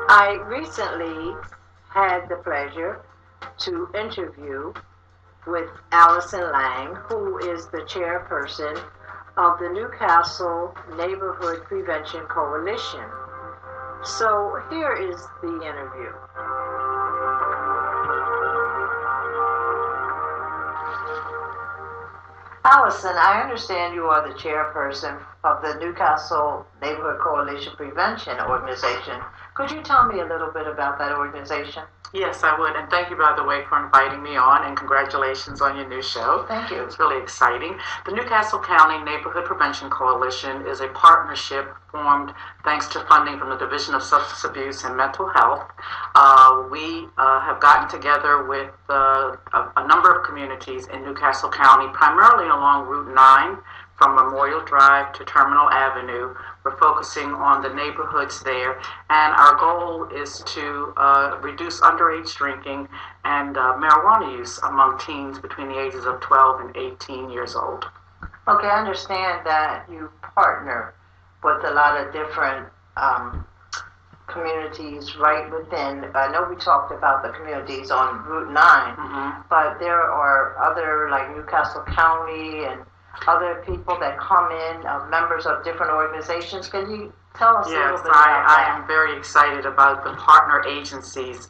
I recently had the pleasure to interview with Alyson Lang, who is the chairperson of the Newcastle Neighborhood Prevention Coalition. So here is the interview. Alyson, I understand you are the chairperson of the Newcastle Neighborhood Coalition Prevention Organization. Could you tell me a little bit about that organization? Yes, I would. And thank you, by the way, for inviting me on, and congratulations on your new show. Thank you. It's really exciting. The Newcastle County Neighborhood Prevention Coalition is a partnership formed thanks to funding from the Division of Substance Abuse and Mental Health. We have gotten together with a number of communities in Newcastle County, primarily along Route 9, from Memorial Drive to Terminal Avenue. We're focusing on the neighborhoods there, and our goal is to reduce underage drinking and marijuana use among teens between the ages of 12 and 18 years old. Okay, I understand that you partner with a lot of different communities right within. I know we talked about the communities on Route 9, but there are other, like Newcastle County and other people that come in, members of different organizations. Can you tell us a little bit about that? I am very excited about the partner agencies.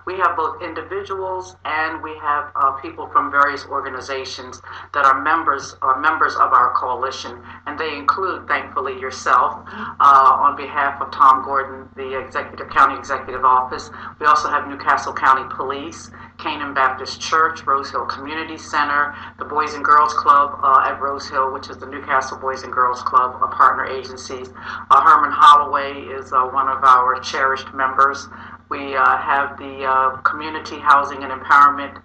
We have both individuals and we have people from various organizations that are members of our coalition, and they include, thankfully, yourself on behalf of Tom Gordon, the County Executive Office. We also have Newcastle County Police, Canaan Baptist Church, Rose Hill Community Center, the Boys and Girls Club at Rose Hill, which is the Newcastle Boys and Girls Club, partner agencies. Herman Holloway is one of our cherished members. We have the Community Housing and Empowerment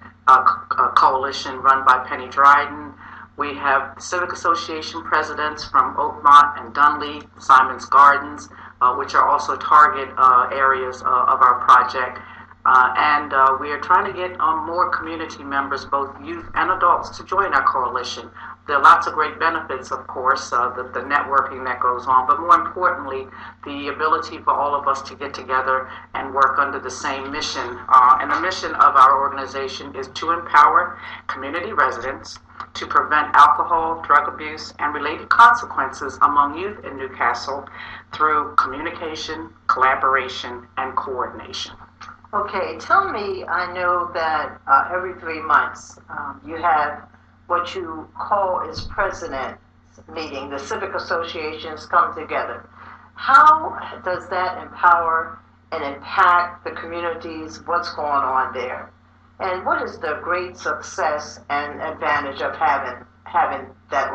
Coalition run by Penny Dryden. We have Civic Association presidents from Oakmont and Dunlea, Simon's Gardens, which are also target areas of our project. And we are trying to get more community members, both youth and adults, to join our coalition. There are lots of great benefits, of course, the networking that goes on, but more importantly, the ability for all of us to get together and work under the same mission. And the mission of our organization is to empower community residents to prevent alcohol, drug abuse, and related consequences among youth in Newcastle through communication, collaboration, and coordination. Okay, tell me, I know that every 3 months you have what you call is president's meeting. The civic associations come together. How does that empower and impact the communities? What's going on there? And what is the great success and advantage of having that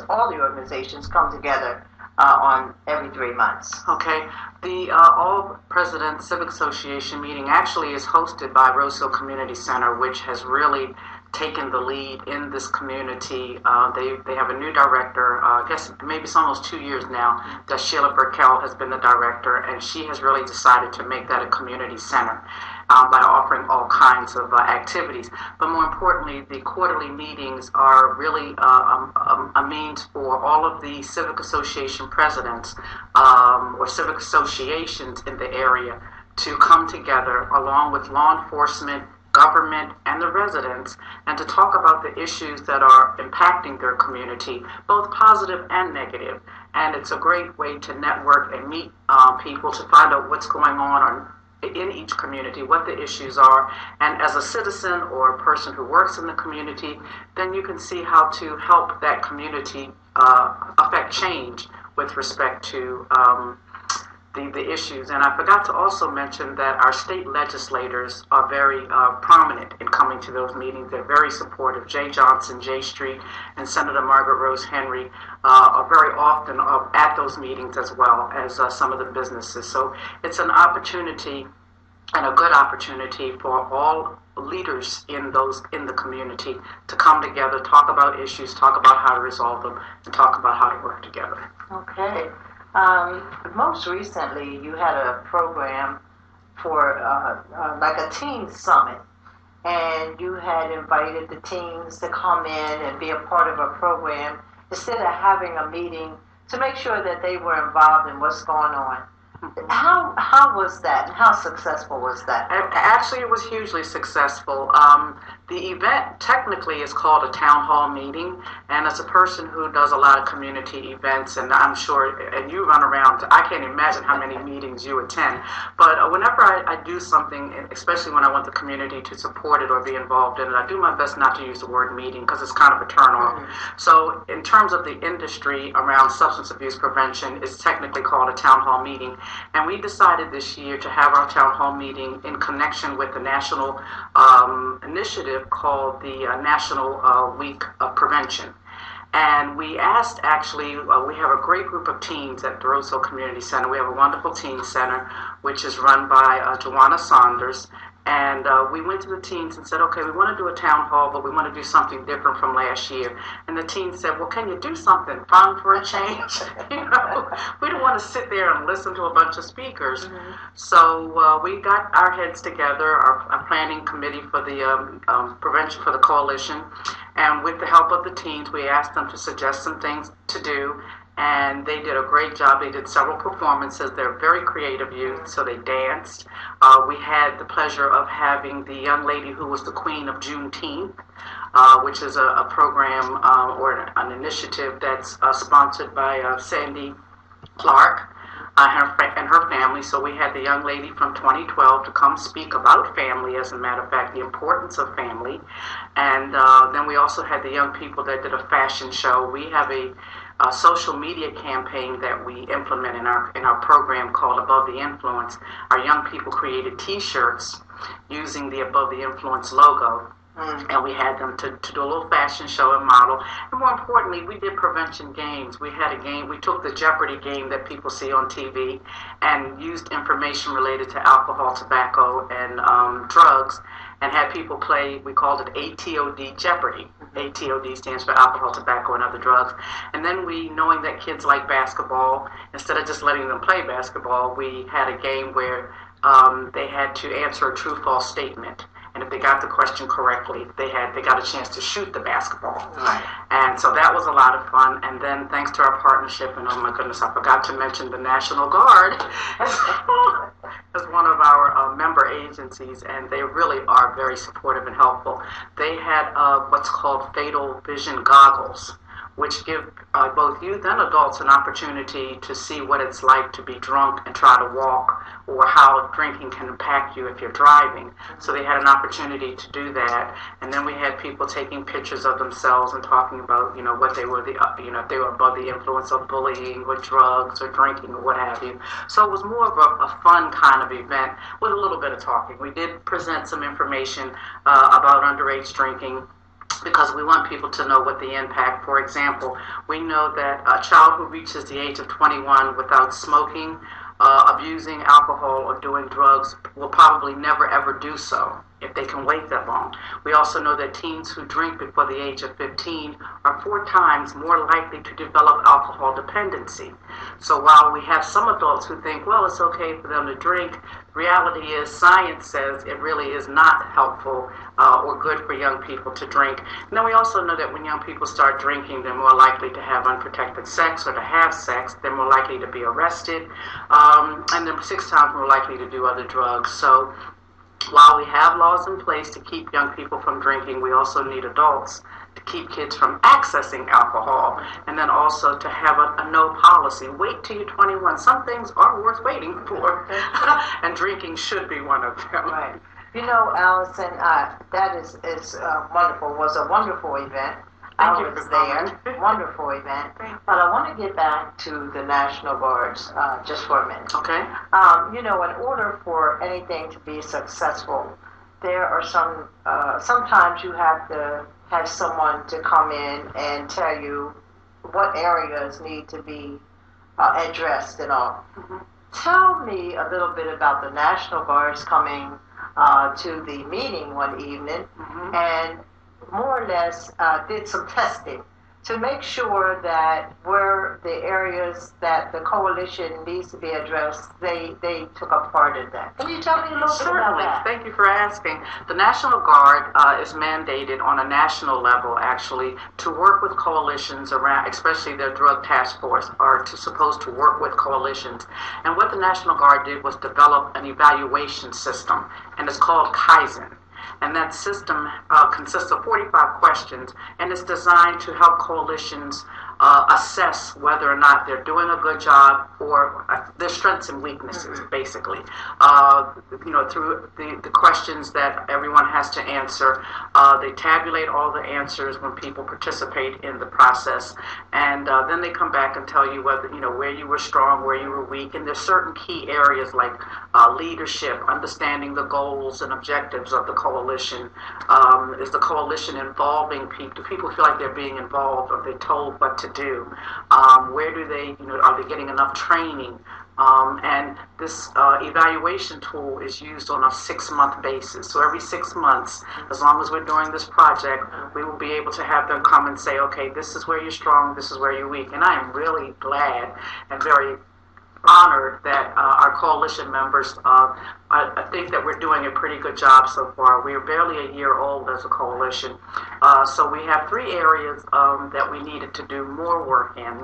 all the organizations come together on every 3 months? Okay. The All President Civic Association meeting actually is hosted by Rose Hill Community Center, which has really taken the lead in this community. They have a new director. I guess maybe it's almost 2 years now that Sheila Burkell has been the director, and she has really decided to make that a community center by offering all kinds of activities. But more importantly, the quarterly meetings are really a means for all of the civic association presidents or civic associations in the area to come together along with law enforcement, government, and the residents, and to talk about the issues that are impacting their community, both positive and negative. And it's a great way to network and meet people to find out what's going on in each community, what the issues are, and as a citizen or a person who works in the community, then you can see how to help that community affect change with respect to the issues. And I forgot to also mention that our state legislators are very prominent in coming to those meetings. They're very supportive. Jay Johnson, Jay Street, and Senator Margaret Rose Henry are very often at those meetings, as well as some of the businesses. So it's an opportunity and a good opportunity for all leaders in the community to come together, talk about issues, talk about how to resolve them, and talk about how to work together. Okay. Most recently, you had a program for like a teen summit, and you had invited the teens to come in and be a part of a program instead of having a meeting to make sure that they were involved in what's going on. How was that? And how successful was that? Actually, it was hugely successful. The event technically is called a town hall meeting, and as a person who does a lot of community events, and I'm sure, and you run around, I can't imagine how many meetings you attend, but whenever I do something, especially when I want the community to support it or be involved in it, I do my best not to use the word meeting because it's kind of a turn-off. Mm-hmm. So in terms of the industry around substance abuse prevention, it's technically called a town hall meeting, and we decided this year to have our town hall meeting in connection with the national initiative called the National Week of Prevention. And we asked, actually, we have a great group of teens at the Rosehill Community Center. We have a wonderful teen center, which is run by Joanna Saunders. And we went to the teens and said, okay, we want to do a town hall, but we want to do something different from last year. And the teens said, well, can you do something fun for a change? We don't want to sit there and listen to a bunch of speakers. Mm-hmm. So we got our heads together, our planning committee for the prevention for the coalition. And with the help of the teens, we asked them to suggest some things to do. And they did a great job. They did several performances. They're very creative youth, so they danced. We had the pleasure of having the young lady who was the queen of Juneteenth, which is a program or an initiative that's sponsored by Sandy Clark and her family. So we had the young lady from 2012 to come speak about family, as a matter of fact, the importance of family. And then we also had the young people that did a fashion show. We have a social media campaign that we implement in our program called Above the Influence. Our young people created T-shirts using the Above the Influence logo. And we had them to do a little fashion show and model. And more importantly, we did prevention games. We had a game, we took the Jeopardy game that people see on TV and used information related to alcohol, tobacco, and drugs, and had people play, we called it ATOD Jeopardy. ATOD stands for alcohol, tobacco, and other drugs. And then we, knowing that kids like basketball, instead of just letting them play basketball, we had a game where they had to answer a true-false statement. And if they got the question correctly, they got a chance to shoot the basketball. Right. And so that was a lot of fun. And then thanks to our partnership, and oh my goodness, I forgot to mention the National Guard as one of our member agencies, and they really are very supportive and helpful. They had what's called fatal vision goggles, which give both youth and adults an opportunity to see what it's like to be drunk and try to walk, or how drinking can impact you if you're driving. So they had an opportunity to do that. And then we had people taking pictures of themselves and talking about, what they were, if they were above the influence of bullying or drugs or drinking or what have you. So it was more of a fun kind of event with a little bit of talking. We did present some information about underage drinking, because we want people to know what the impact. For example, we know that a child who reaches the age of 21 without smoking, abusing alcohol, or doing drugs will probably never ever do so if they can wait that long. We also know that teens who drink before the age of 15 are 4 times more likely to develop alcohol dependency. So while we have some adults who think, well, it's okay for them to drink, reality is science says it really is not helpful or good for young people to drink. And then we also know that when young people start drinking, they're more likely to have unprotected sex or to have sex. They're more likely to be arrested, and they're 6 times more likely to do other drugs. So while we have laws in place to keep young people from drinking, we also need adults to keep kids from accessing alcohol, and then also to have a no policy. Wait till you're 21. Some things are worth waiting for, and drinking should be one of them. Right. Alyson, that is wonderful. It was a wonderful event. I was there. Wonderful event. But I want to get back to the National Guards just for a minute. Okay. In order for anything to be successful, there are sometimes you have to have someone to come in and tell you what areas need to be addressed and all. Mm-hmm. Tell me a little bit about the National Guards coming to the meeting one evening, mm-hmm. and more or less did some testing to make sure that where the areas that the coalition needs to be addressed, they took a part in that. Can you tell me a little bit about that? Thank you for asking. The National Guard is mandated on a national level, actually, to work with coalitions around, especially their drug task force, are supposed to work with coalitions. And what the National Guard did was develop an evaluation system, and it's called Kaizen. And that system consists of 45 questions, and it's designed to help coalitions assess whether or not they're doing a good job or their strengths and weaknesses, basically. Through the questions that everyone has to answer, they tabulate all the answers when people participate in the process, and then they come back and tell you whether, where you were strong, where you were weak, and there's certain key areas like leadership, understanding the goals and objectives of the coalition. Is the coalition involving people? Do people feel like they're being involved? Are they told what to do? Where do they, are they getting enough training? And this evaluation tool is used on a 6-month basis. So every 6 months, as long as we're doing this project, we will be able to have them come and say, okay, this is where you're strong, this is where you're weak. And I am really glad and very honored that our coalition members, I think that we're doing a pretty good job so far. We're barely a year old as a coalition. So we have 3 areas that we needed to do more work in,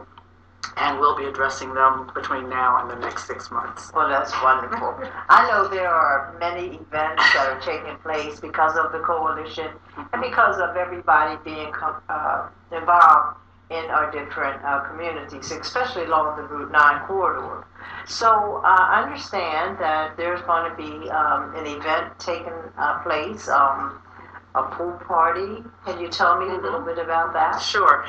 and we'll be addressing them between now and the next 6 months. Well, that's wonderful. I know there are many events that are taking place because of the coalition and because of everybody being involved in our different communities, especially along the Route 9 corridor. So I understand that there's going to be an event taking place, a pool party. Can you tell me a little bit about that? Sure.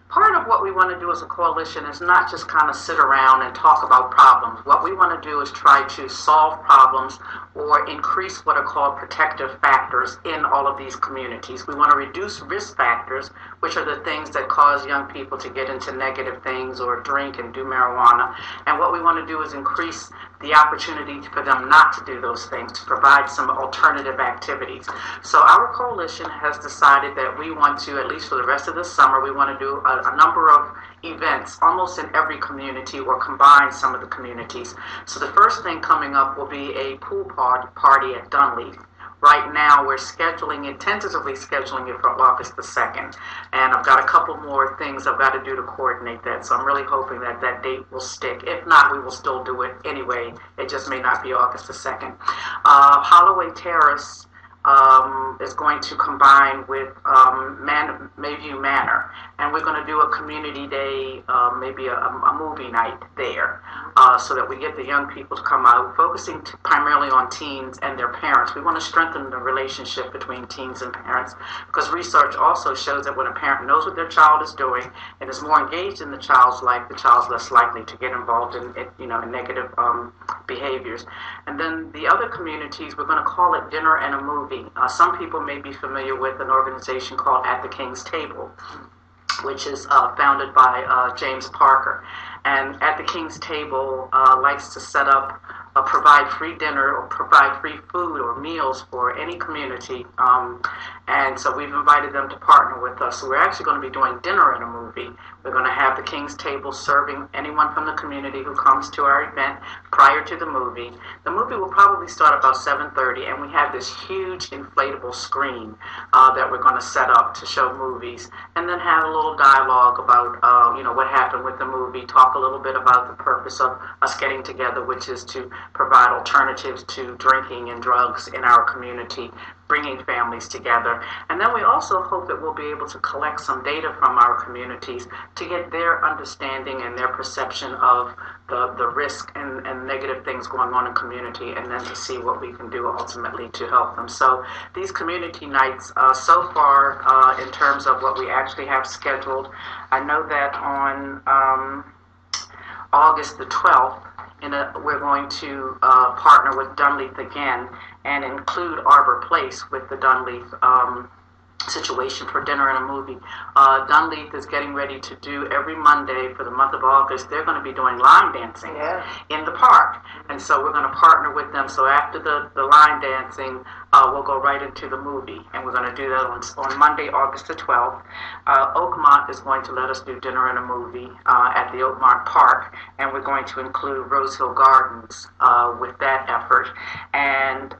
Part of what we want to do as a coalition is not just kind of sit around and talk about problems. What we want to do is try to solve problems or increase what are called protective factors in all of these communities. We want to reduce risk factors, which are the things that cause young people to get into negative things or drink and do marijuana. And what we want to do is increase the opportunity for them not to do those things, to provide some alternative activities. So our coalition has decided that we want to, at least for the rest of the summer, we want to do a number of events almost in every community or combine some of the communities. So the first thing coming up will be a pool party at Dunleavy. Right now, we're tentatively scheduling it for August the 2nd. And I've got a couple more things I've got to do to coordinate that. So I'm really hoping that that date will stick. If not, we will still do it anyway. It just may not be August the 2nd. Holloway Terrace is going to combine with Mayview Manor. And we're going to do a community day, maybe a movie night there, so that we get the young people to come out, focusing primarily on teens and their parents. We want to strengthen the relationship between teens and parents, because research also shows that when a parent knows what their child is doing and is more engaged in the child's life, the child's less likely to get involved in negative behaviors. And then the other communities, we're going to call it Dinner and a Movie. Some people may be familiar with an organization called At the King's Table, which is founded by James Parker. And At the King's Table likes to set up, provide free dinner or provide free food or meals for any community. And so we've invited them to partner with us. So we're actually going to be doing Dinner and a Movie. We're going to have the King's Table serving anyone from the community who comes to our event prior to the movie. The movie will probably start about 7:30, and we have this huge inflatable screen that we're going to set up to show movies, and then have a little dialogue about what happened with the movie, talk a little bit about the purpose of us getting together, which is to provide alternatives to drinking and drugs in our community, bringing families together. And then we also hope that we'll be able to collect some data from our communities to get their understanding and their perception of the risk and negative things going on in community, and then to see what we can do ultimately to help them. So these community nights, so far in terms of what we actually have scheduled, I know that on August the 12th, we're going to partner with Dunleavy again and include Arbor Place with the Dunleavy situation for dinner and a movie. Dunleith is getting ready to do every Monday for the month of August. They're going to be doing line dancing in the park. And so we're going to partner with them. So after the line dancing, we'll go right into the movie. And we're going to do that on Monday, August the 12th. Oakmont is going to let us do dinner and a movie at the Oakmont Park. And we're going to include Rose Hill Gardens with that effort. And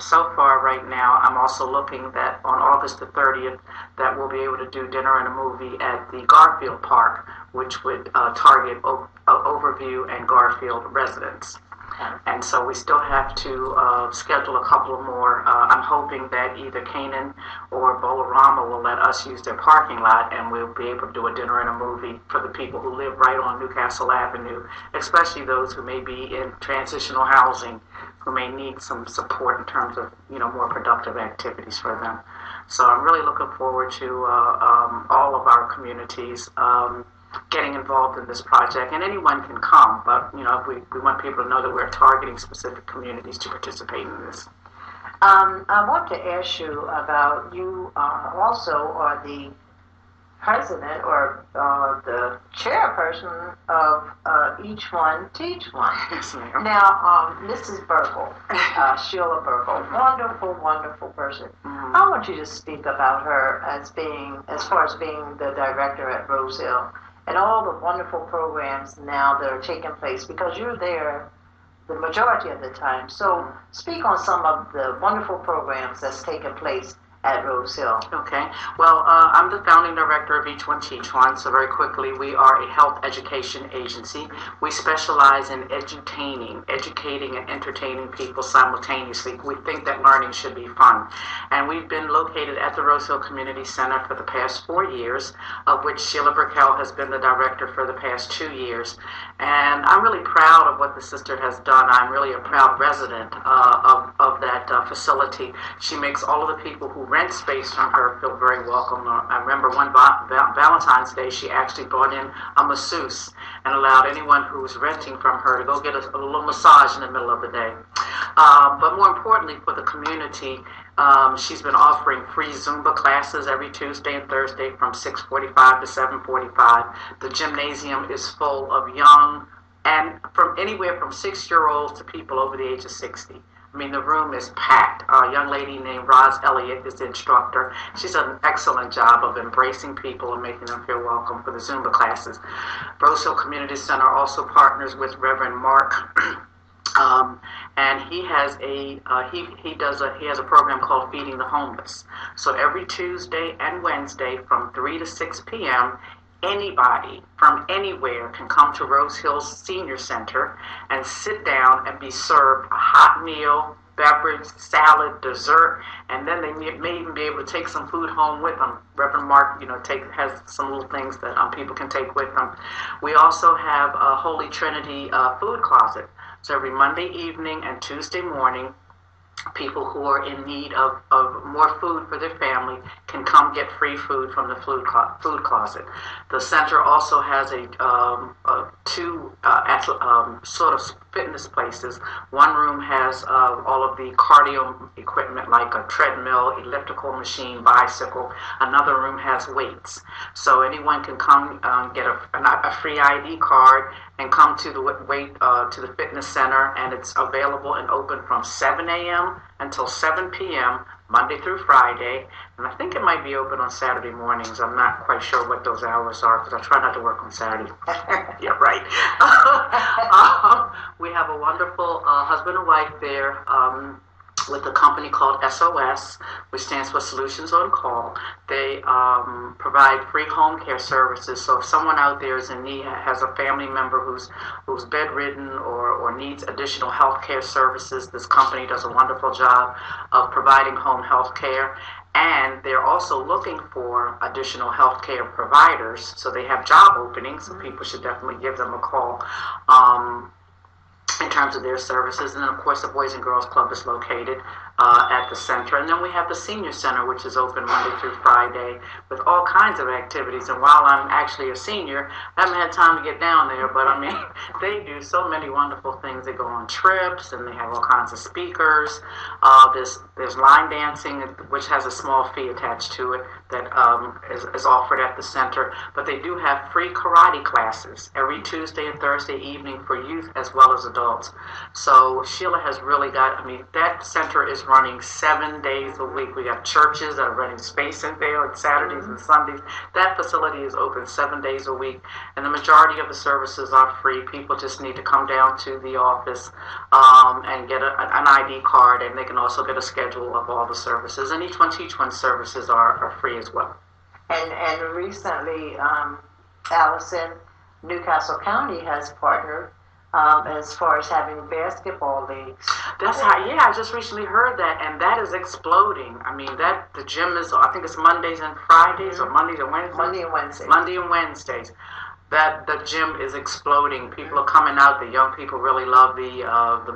so far right now, I'm also looking that on August the 30th, that we'll be able to do dinner and a movie at the Garfield Park, which would target Overview and Garfield residents. And so we still have to schedule a couple of more. I'm hoping that either Canaan or Bolarama will let us use their parking lot, and we'll be able to do a dinner and a movie for the people who live right on Newcastle Avenue, especially those who may be in transitional housing, who may need some support in terms of, more productive activities for them. So I'm really looking forward to all of our communities getting involved in this project, and anyone can come, but we want people to know that we're targeting specific communities to participate in this. I want to ask you about, you also are the president or the chairperson of Each One Teach One. Yes, ma'am. Now, Mrs. Burkle, Sheila Burkle, wonderful, wonderful person. Mm-hmm. I want you to speak about her as far as being the director at Rose Hill, and all the wonderful programs now that are taking place, because you're there the majority of the time. So speak on some of the wonderful programs that's taking place at Rose Hill. Okay. Well, I'm the founding director of Each One Teach One. So very quickly, we are a health education agency. We specialize in educating and entertaining people simultaneously. We think that learning should be fun. And we've been located at the Rose Hill Community Center for the past 4 years, of which Sheila Burkell has been the director for the past 2 years. And I'm really proud of what the sister has done. I'm really a proud resident of that facility. She makes all of the people who rent space from her feel very welcome. I remember one Valentine's Day, she actually brought in a masseuse and allowed anyone who was renting from her to go get a little massage in the middle of the day. But more importantly for the community, she's been offering free Zumba classes every Tuesday and Thursday from 6:45 to 7:45. The gymnasium is full of young and from anywhere from 6-year-olds to people over the age of 60. I mean, the room is packed. A young lady named Roz Elliott is the instructor. She's done an excellent job of embracing people and making them feel welcome for the Zumba classes. Rose Hill Community Center also partners with Reverend Mark, and he has he has a program called Feeding the Homeless. So every Tuesday and Wednesday from 3 to 6 p.m., anybody from anywhere can come to Rose Hills Senior Center and sit down and be served a hot meal, beverage, salad, dessert, and then they may even be able to take some food home with them. Reverend Mark, has some little things that people can take with them. We also have a Holy Trinity food closet. So every Monday evening and Tuesday morning, people who are in need of more food for their family can come get free food from the food closet. The center also has two sort of fitness places. One room has all of the cardio equipment like a treadmill, elliptical machine, bicycle. Another room has weights. So anyone can come get a free ID card and come to the fitness center, and it's available and open from 7 a.m. until 7 p.m. Monday through Friday, and I think it might be open on Saturday mornings. I'm not quite sure what those hours are because I try not to work on Saturday. Yeah, right. We have a wonderful husband and wife there with a company called SOS, which stands for Solutions on Call. They provide free home care services. So if someone out there is in need, has a family member who's bedridden or needs additional health care services, this company does a wonderful job of providing home health care. And they're also looking for additional health care providers. So they have job openings, so people should definitely give them a call. in terms of their services. And then, of course, the Boys and Girls Club is located at the center. And then we have the Senior Center, which is open Monday through Friday with all kinds of activities. And while I'm actually a senior, I haven't had time to get down there, but I mean, they do so many wonderful things. They go on trips, and they have all kinds of speakers. There's line dancing, which has a small fee attached to it that is offered at the center. But they do have free karate classes every Tuesday and Thursday evening for youth as well as adults. So Sheila has really got, I mean, that center is running 7 days a week. We got churches that are renting space in there on Saturdays and Sundays. That facility is open 7 days a week, and the majority of the services are free. People just need to come down to the office and get an ID card, and they can also get a schedule of all the services. And each one Teach One services are free as well. And recently, Alyson, Newcastle County has partnered as far as having basketball leagues. That's how, yeah, I just recently heard that, and that is exploding. I mean, the gym is, I think it's Mondays and Fridays, or Mondays and Wednesdays? Monday and Wednesdays. Monday and Wednesdays. That the gym is exploding. People are coming out. The young people really love the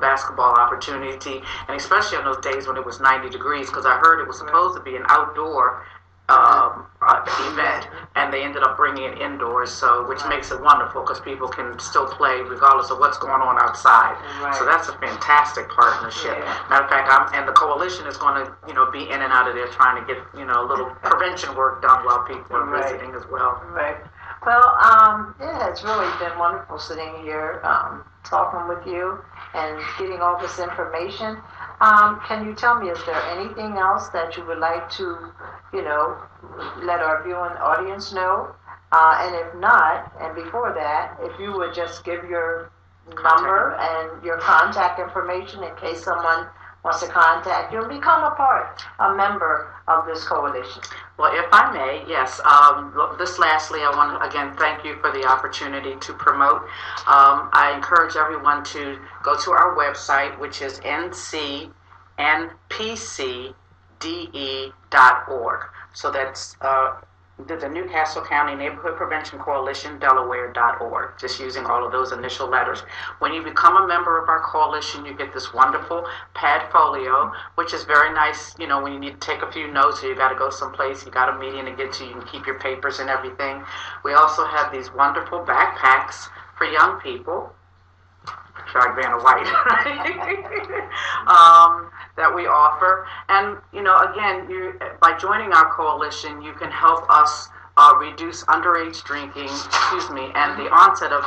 basketball opportunity, and especially on those days when it was 90 degrees, because I heard it was supposed to be an outdoor event, and they ended up bringing it indoors, so which makes it wonderful because people can still play regardless of what's going on outside. Right. So that's a fantastic partnership. Yeah. Matter of fact, and the coalition is going to, be in and out of there trying to get, a little prevention work done while people are visiting as well. Right. Well, it has really been wonderful sitting here talking with you and getting all this information. Can you tell me, is there anything else that you would like to, let our viewing audience know? And if not, and before that, if you would just give your number and your contact information in case someone wants to contact you and become a member of this coalition. Well, if I may, yes. Lastly, I want to again thank you for the opportunity to promote. I encourage everyone to go to our website, which is ncnpcde.org. So that's the Newcastle County Neighborhood Prevention Coalition, Delaware.org, just using all of those initial letters. When you become a member of our coalition, you get this wonderful pad folio, which is very nice, when you need to take a few notes or you got to go someplace, you got a meeting to get to, you can keep your papers and everything. We also have these wonderful backpacks for young people. Drag Vanna White that we offer, and again, by joining our coalition, you can help us reduce underage drinking, and the onset of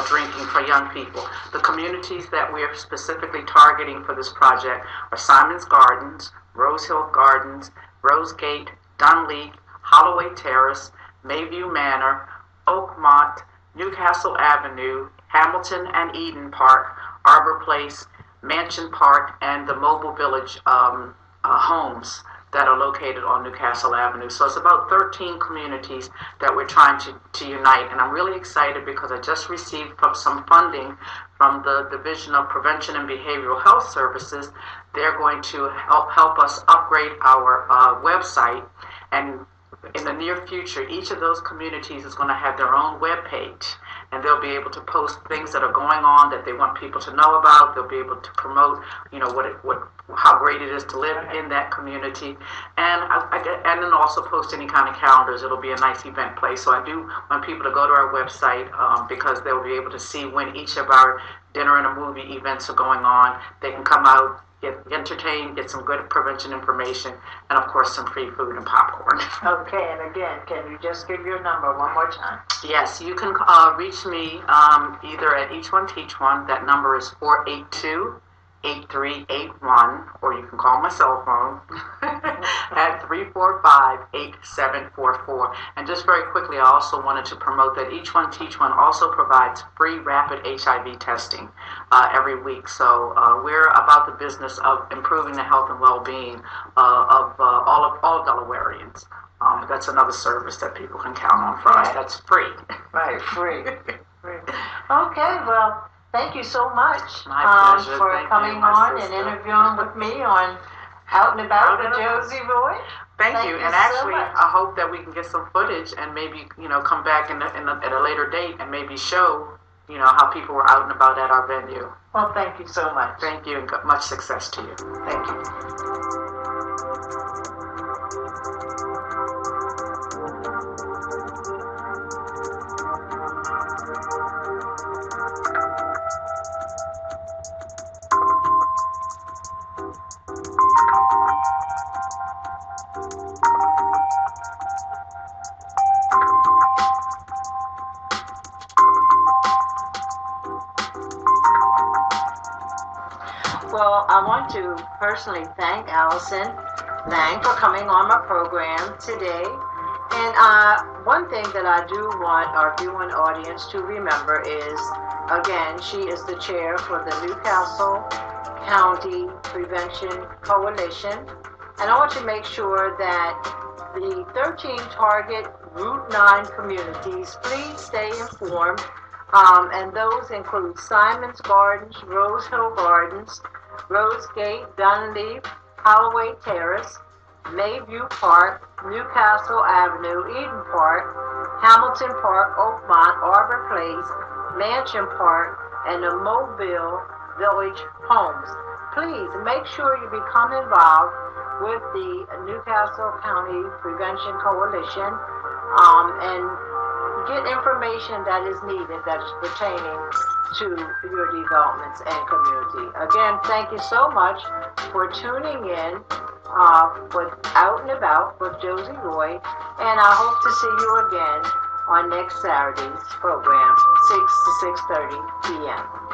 drinking for young people. The communities that we are specifically targeting for this project are Simon's Gardens, Rose Hill Gardens, Rosegate, Dunleak, Holloway Terrace, Mayview Manor, Oakmont, Newcastle Avenue, Hamilton and Eden Park, Arbor Place, Mansion Park, and the Mobile Village homes that are located on Newcastle Avenue. So it's about 13 communities that we're trying to unite. And I'm really excited because I just received some funding from the Division of Prevention and Behavioral Health Services. They're going to help us upgrade our website, and in the near future, each of those communities is going to have their own web page, and they'll be able to post things that are going on that they want people to know about. They'll be able to promote, how great it is to live in that community, and then also post any kind of calendars. It'll be a nice event place. So I do want people to go to our website because they'll be able to see when each of our dinner and a movie events are going on. They can come out, get entertained, get some good prevention information, and of course some free food and popcorn. Okay, and again, can you just give your number one more time? Yes, you can reach me either at Each One Teach One. That number is 482-8381, or you can call my cell phone at 345-8744. And just very quickly, I also wanted to promote that Each One Teach One also provides free rapid HIV testing every week. So we're about the business of improving the health and well-being of all Delawareans. That's another service that people can count on for us. That's free. Right, free. Okay, well, thank you so much for coming on and interviewing with me on Out and About with Josey Roy. Thank you. And actually, I hope that we can get some footage and maybe come back at a later date and maybe show how people were out and about at our venue. Well, thank you so much. Thank you, and much success to you. Thank you. Well, I want to personally thank Alyson Lang for coming on my program today. And one thing that I do want our viewing audience to remember is, again, she is the chair for the Newcastle County Prevention Coalition. And I want to make sure that the 13 target Route 9 communities, please stay informed. And those include Simon's Gardens, Rose Hill Gardens, Rosegate, Dunleaf, Holloway Terrace, Mayview Park, Newcastle Avenue, Eden Park, Hamilton Park, Oakmont, Arbor Place, Mansion Park, and the Mobile Village Homes. Please make sure you become involved with the Newcastle County Prevention Coalition and get information that is needed that is pertaining to your developments and community. Again, thank you so much for tuning in with Out and About with Josey Roy, and I hope to see you again on next Saturday's program, 6 to 6:30 p.m.